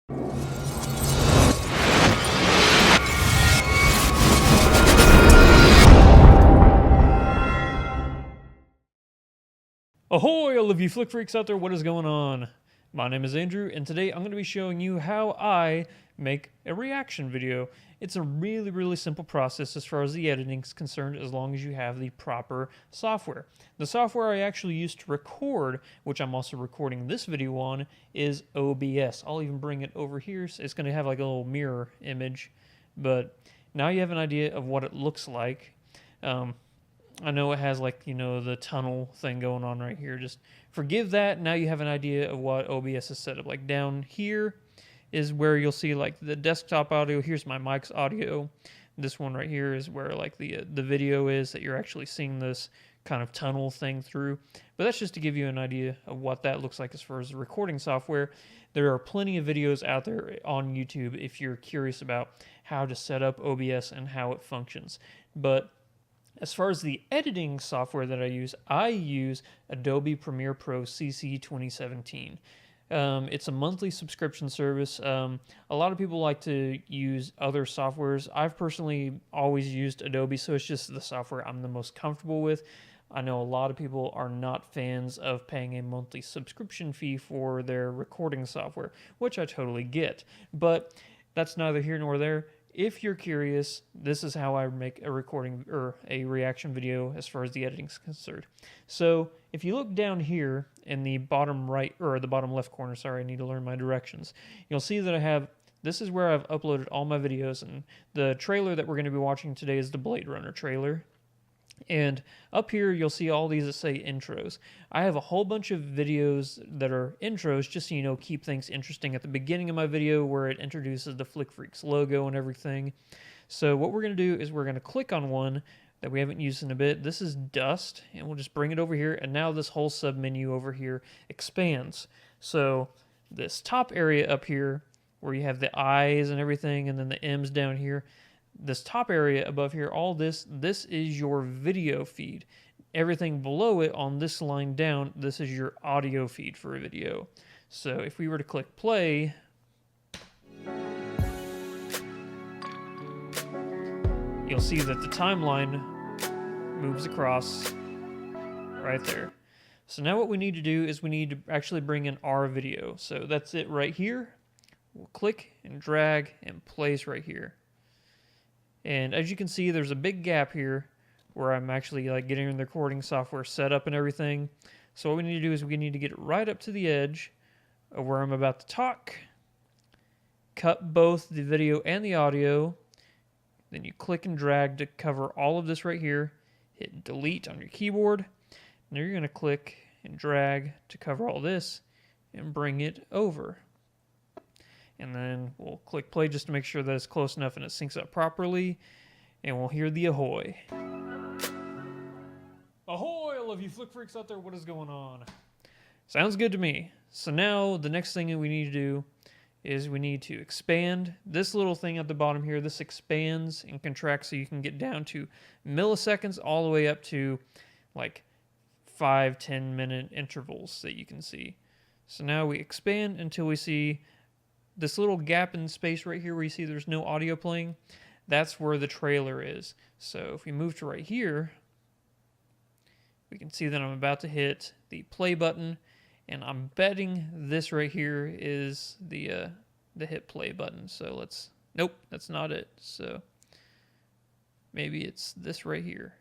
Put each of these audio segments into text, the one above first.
Ahoy, all of you flick freaks out there, what is going on? My name is Andrew, and today I'm going to be showing you how I make a reaction video. It's a really simple process as far as the editing is concerned, as long as you have the proper software. The software I actually use to record, which I'm also recording this video on, is OBS. I'll even bring it over here. So it's going to have like a little mirror image, but now you have an idea of what it looks like. I know it has like, the tunnel thing going on right here. Just forgive that. Now you have an idea of what OBS is set up. Like down here is where you'll see like the desktop audio. Here's my mic's audio. This one right here is where like the video is that you're actually seeing this kind of tunnel thing through. But that's just to give you an idea of what that looks like as far as the recording software. There are plenty of videos out there on YouTube if you're curious about how to set up OBS and how it functions. But as far as the editing software that I use Adobe Premiere Pro CC 2017. It's a monthly subscription service. A lot of people like to use other softwares. I've personally always used Adobe, so it's just the software I'm the most comfortable with. I know a lot of people are not fans of paying a monthly subscription fee for their recording software, which I totally get. But that's neither here nor there. If you're curious, this is how I make a recording or a reaction video as far as the editing is concerned. So if you look down here in the bottom right, or the bottom left corner, sorry, I need to learn my directions. You'll see that this is where I've uploaded all my videos, and the trailer that we're going to be watching today is the Blade Runner trailer. And up here, you'll see all these that say intros. I have a whole bunch of videos that are intros, just so keep things interesting at the beginning of my video where it introduces the Flick Freaks logo and everything. So what we're going to do is we're going to click on one that we haven't used in a bit. This is Dust, and we'll just bring it over here. And now this whole submenu over here expands. So this top area up here, where you have the eyes and everything, and then the M's down here, this top area above here, all this is your video feed. Everything below it on this line down, this is your audio feed for a video. So if we were to click play, you'll see that the timeline moves across right there. So now what we need to do is we need to actually bring in our video. So that's it right here. We'll click and drag and place right here. And as you can see, there's a big gap here where I'm actually like getting the recording software set up and everything. So what we need to do is we need to get it right up to the edge of where I'm about to talk, cut both the video and the audio. Then you click and drag to cover all of this right here. Hit delete on your keyboard. And then you're going to click and drag to cover all this and bring it over. And then we'll click play just to make sure that it's close enough and it syncs up properly. And we'll hear the ahoy. Ahoy, all of you flick freaks out there, what is going on? Sounds good to me. So now the next thing that we need to do is we need to expand this little thing at the bottom here. This expands and contracts so you can get down to milliseconds all the way up to like 5-10 minute intervals that you can see. So now we expand until we see this little gap in space right here where you see there's no audio playing. That's where the trailer is. So if we move to right here, we can see that I'm about to hit the play button, and I'm betting this right here is the hit play button. So nope, that's not it. So maybe it's this right here.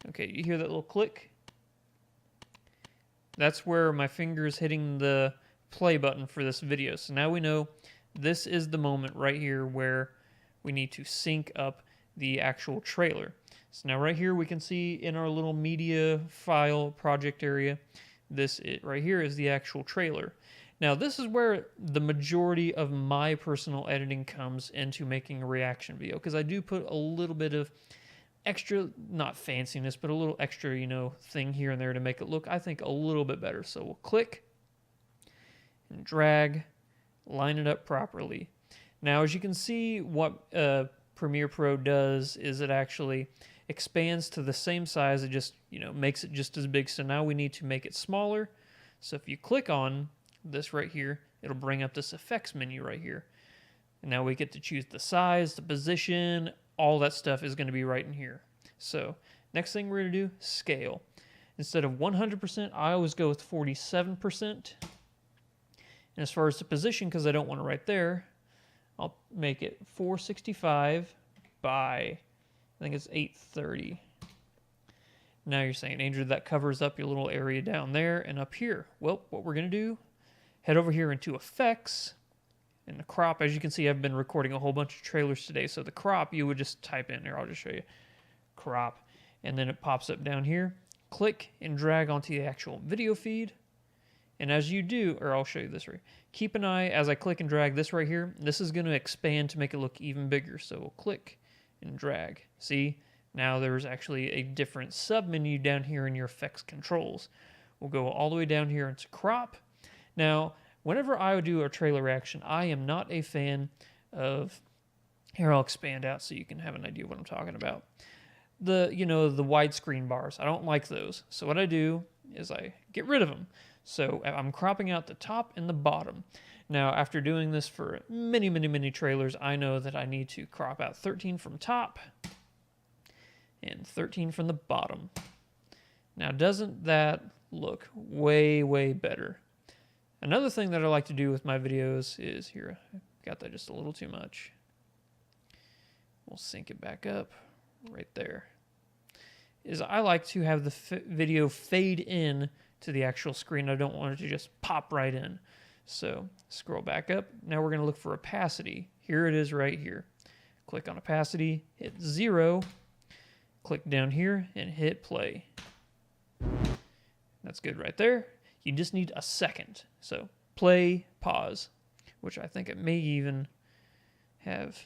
Okay, you hear that little click? That's where my finger is hitting the play button for this video. So now we know this is the moment right here where we need to sync up the actual trailer. So now right here we can see in our little media file project area, right here is the actual trailer. Now this is where the majority of my personal editing comes into making a reaction video, because I do put a little bit of extra, not fanciness, but a little extra, thing here and there to make it look, I think, a little bit better. So we'll click and drag, line it up properly. Now, as you can see, what Premiere Pro does is it actually expands to the same size. It just, makes it just as big. So now we need to make it smaller. So if you click on this right here, it'll bring up this effects menu right here. And now we get to choose the size, the position, all that stuff is going to be right in here. So next thing we're going to do, scale. Instead of 100%, I always go with 47%. And as far as the position, because I don't want it right there, I'll make it 465 by, I think it's 830. Now you're saying, Andrew, that covers up your little area down there and up here. Well, what we're going to do, head over here into Effects. And the crop, as you can see, I've been recording a whole bunch of trailers today. So the crop, you would just type in there. I'll just show you. Crop. And then it pops up down here. Click and drag onto the actual video feed. And as you do, or I'll show you this right. Keep an eye as I click and drag this right here. This is going to expand to make it look even bigger. So we'll click and drag. See, now there's actually a different sub-menu down here in your effects controls. We'll go all the way down here into crop. Now, whenever I would do a trailer reaction, I am not a fan of, here I'll expand out so you can have an idea of what I'm talking about. The widescreen bars, I don't like those. So what I do is I get rid of them. So I'm cropping out the top and the bottom. Now, after doing this for many, many, many trailers, I know that I need to crop out 13 from top and 13 from the bottom. Now, doesn't that look way, way better? Another thing that I like to do with my videos is, here, I got that just a little too much. We'll sync it back up right there. Is I like to have the video fade in to the actual screen. I don't want it to just pop right in. So scroll back up. Now we're going to look for opacity. Here it is right here. Click on opacity, hit 0, click down here and hit play. That's good right there. You just need a second. So play, pause, which I think it may even have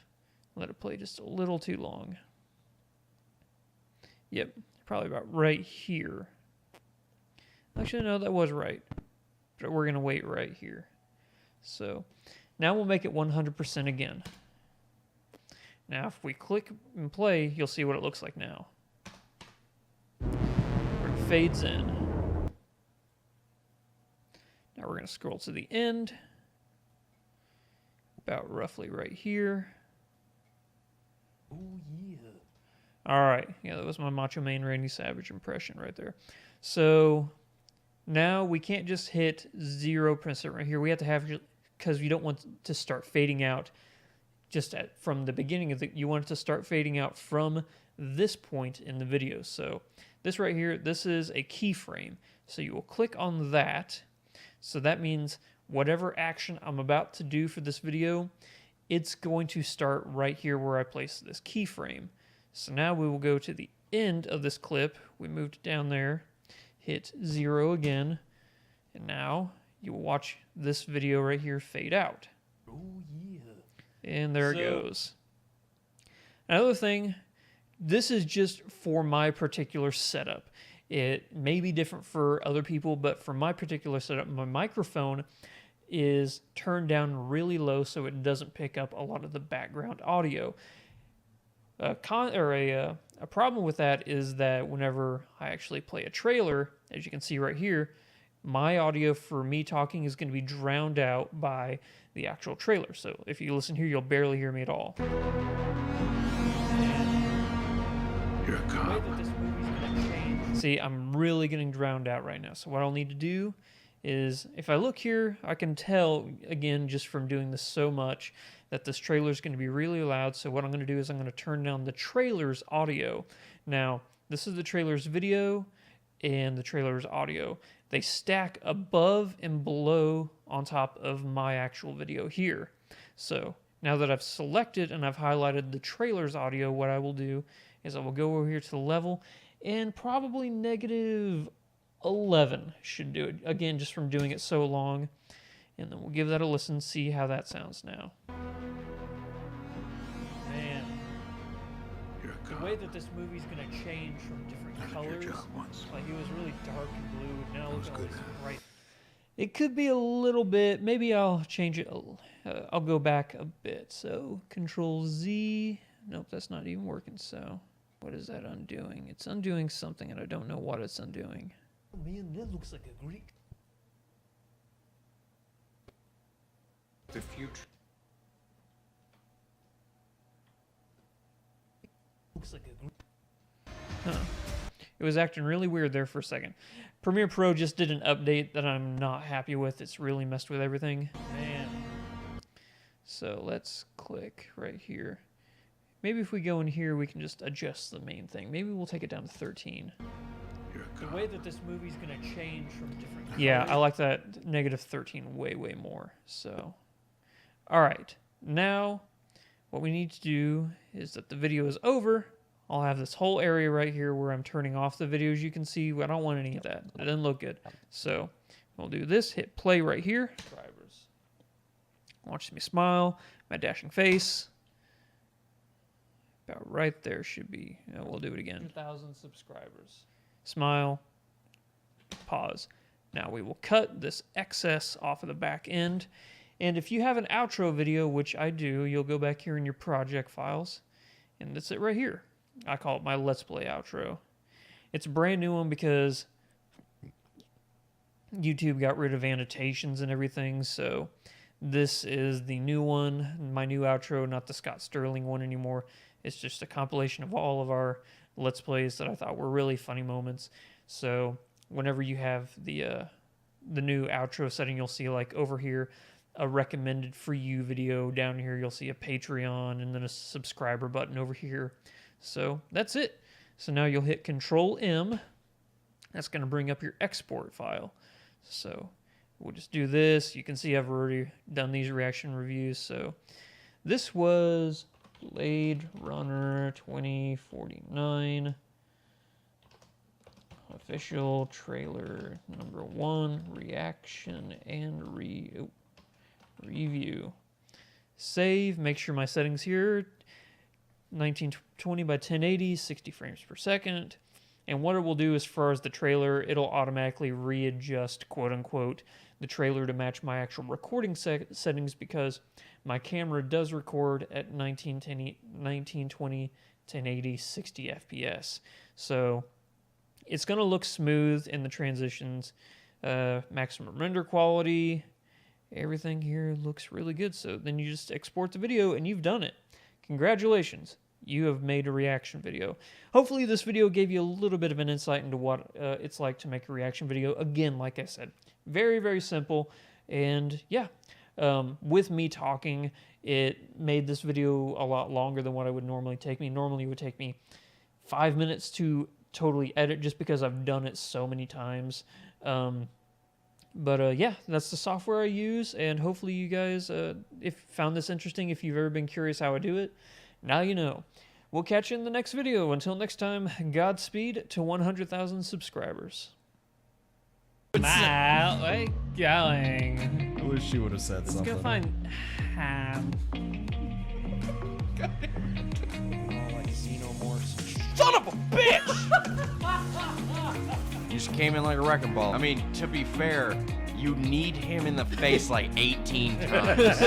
let it play just a little too long. Yep, probably about right here. Actually, no, that was right. But we're going to wait right here. So now we'll make it 100% again. Now, if we click and play, you'll see what it looks like now. It fades in. Now we're going to scroll to the end. About roughly right here. Oh, yeah. All right. Yeah, that was my Macho Man Randy Savage impression right there. So now we can't just hit 0% right here. We have to have, because you don't want to start fading out just from the beginning of you want it to start fading out from this point in the video. So this right here, this is a keyframe. So you will click on that. So that means whatever action I'm about to do for this video, it's going to start right here where I place this keyframe. So now we will go to the end of this clip. We moved it down there, hit 0 again, and now you will watch this video right here fade out. Oh, yeah. And there it goes. Another thing, this is just for my particular setup. It may be different for other people, but for my particular setup, my microphone is turned down really low so it doesn't pick up a lot of the background audio. A problem with that is that whenever I actually play a trailer, as you can see right here, my audio for me talking is going to be drowned out by the actual trailer. So if you listen here, you'll barely hear me at all. You're a cop. See, I'm really getting drowned out right now. So what I'll need to do is, if I look here, I can tell, again, just from doing this so much, that this trailer is going to be really loud. So what I'm going to do is I'm going to turn down the trailer's audio. Now, this is the trailer's video and the trailer's audio. They stack above and below on top of my actual video here. So now that I've selected and I've highlighted the trailer's audio, what I will do is I will go over here to the level, and probably -11 should do it. Again, just from doing it so long. And then we'll give that a listen, see how that sounds now. Man, You're a the cop. way that this movie's gonna change from different I did colors, your job once. like it was really dark and blue, now look was at all good, these huh? bright. It could be a little bit, maybe I'll change it, I'll go back a bit. So Control Z, nope, that's not even working, so What is that undoing? It's undoing something, and I don't know what it's undoing. Oh, man, that looks like a Greek. The future. Looks like a Greek. Huh. It was acting really weird there for a second. Premiere Pro just did an update that I'm not happy with. It's really messed with everything. Man. So let's click right here. Maybe if we go in here, we can just adjust the main thing. Maybe we'll take it down to 13. You're a The cop. way that this movie's going to change from different Yeah, I like that negative 13 way, way more. So, all right. Now, what we need to do is that the video is over. I'll have this whole area right here where I'm turning off the videos. You can see I don't want any of that. It doesn't look good. So, we'll do this. Hit play right here. Subscribers. Watch me smile. My dashing face. About right there should be. We'll do it again. 2,000 subscribers. Smile. Pause. Now we will cut this excess off of the back end. And if you have an outro video, which I do, you'll go back here in your project files. And that's it right here. I call it my Let's Play outro. It's a brand new one because YouTube got rid of annotations and everything. So this is the new one, my new outro, not the Scott Sterling one anymore. It's just a compilation of all of our Let's Plays that I thought were really funny moments. So whenever you have the new outro setting, you'll see like over here a recommended for you video. Down here you'll see a Patreon and then a subscriber button over here. So that's it. So now you'll hit Control M. That's going to bring up your export file. So we'll just do this. You can see I've already done these reaction reviews. So this was Blade Runner 2049 official trailer number 1 reaction and review. Save. Make sure my settings here 1920 by 1080, 60 frames per second. And what it will do as far as the trailer, it'll automatically readjust, quote unquote, the trailer to match my actual recording settings because my camera does record at 1920, 1080, 60 FPS. So it's going to look smooth in the transitions, maximum render quality. Everything here looks really good. So then you just export the video and you've done it. Congratulations. You have made a reaction video. Hopefully this video gave you a little bit of an insight into what it's like to make a reaction video. Again, like I said, very, very simple. And yeah, with me talking, it made this video a lot longer than what it would normally take me. Normally it would take me 5 minutes to totally edit just because I've done it so many times. But yeah, that's the software I use, and hopefully you guys if found this interesting. If you've ever been curious how I do it, now you know. We'll catch you in the next video. Until next time, Godspeed to 100,000 subscribers. Matt, where you going? I wish she would have said Let's something. go find Ham. Like xenomorphs. Son of a bitch! You just came in like a wrecking ball. I mean, to be fair, you need him in the face like 18 times.